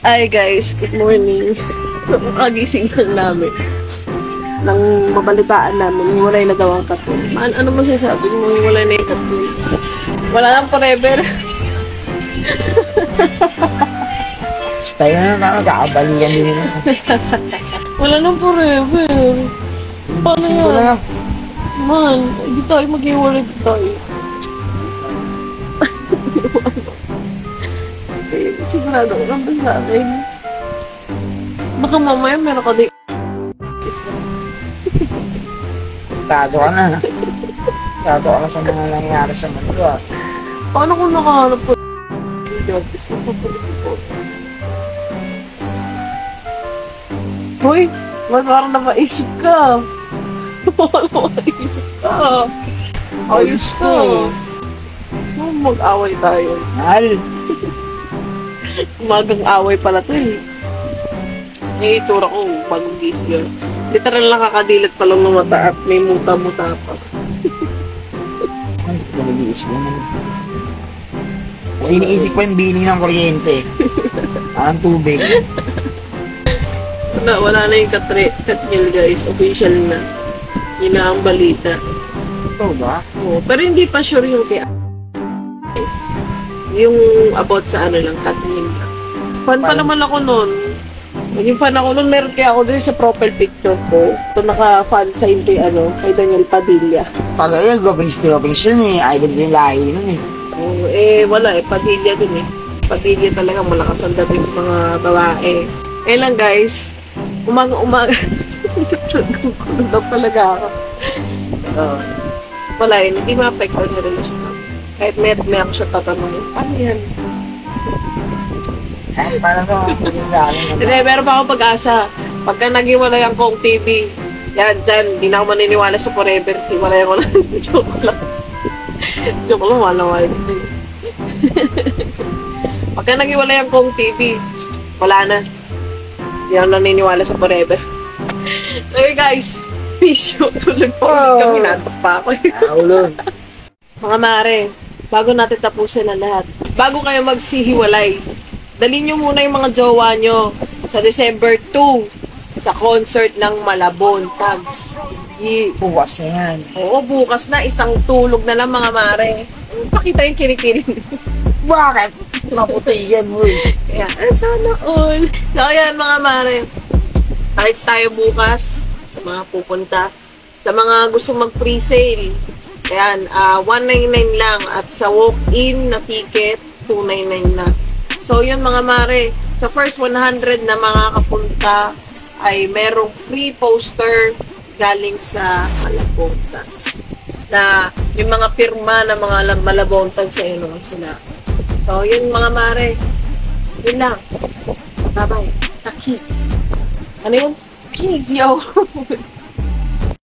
Hi guys, good morning. Kagising lang namin. Nang mabalitaan namin, hiwalay na daw ang Katun. Ano mo sasabi mo, hiwalay na yung Katun? Wala lang forever. Basta yun na, kakabalikan din yun. Wala lang forever. Paano Isip ko yan? na. Man, hindi tayo maghiwalay tayo. Sigurado ko lang ba sa akin? Baka mamaya meron ka din Tado ka na. Tado ka na sa mga nangyayari sa mundo ah. Paano kung nakahanap ko? Tapos magpapalit ko. Hoy! Parang napaisip ka. Parang napaisip ka. Ayos ka. So, mag-away tayo. Mahal. Umagang away pala to eh. Yung itsura ko, bagong gising yun. Literal lang kakadilat pa lang ng mata at may muta-muta pa. Ay, nag-iisip mo naman. Kasi iniisip ko yung billing ng kuryente. Parang tubig. Wala na yung Katniel guys. Official na. Yun na ang balita. Ito ba? Oo, pero hindi pa sure yung kay guys. Yung about sa ano lang, Katniel lang. Fan pa naman ako nun. Naging fan ako nun, meron kaya ako dun sa profile picture ko. Ito naka-fan sign kay Daniel Padilla. Tagal yun, gopings yun eh. Idol din lahi nun eh. Oo, wala Padilla dun eh. Padilla talaga, malakas ang dating sa mga babae. Lang guys, umaga. Tulog daw talaga ako. Wala hindi ma-apekto yung relasyon namin. Kahit may ako siya tatanungin, paano yan? Paano ito? Hindi, meron pa ako pag-asa. Pagka nag-iwalayan ko ang TV, yan, dyan, hindi na ako maniniwala sa forever. Hiwalayan ko na. Joke lang. Joke lang, wala. Pagka nag-iwalayan ko ang TV, wala na. Hindi ako naniniwala sa forever. Okay guys, peace out. Tulog po. Kami natok pa ako. Mga mare, bago natin tapusin ang lahat, bago kayo magsihiwalay, dalhin nyo muna yung mga jowa nyo sa December 2 sa concert ng Malabon Tags. Bukas na yan. Oo, bukas na. Isang tulog na lang mga mare. Pakita yung kinikirin. Bakit? Maputi yan, boy. Kaya, sana all. So, ayan mga mare. Kahit tayo bukas sa mga pupunta. Sa mga gusto mag-pre-sale. Ayan, 199 lang. At sa walk-in na ticket, 299 na. So, yun mga mare, sa first 100 na mga kapunta ay merong free poster galing sa Malabon Tags. Na yung mga pirma na mga Malabon Tags sa naman sila. So, yun mga mare. Yun lang. Bye-bye. Ta-kids. Ano yun? Kids, yo!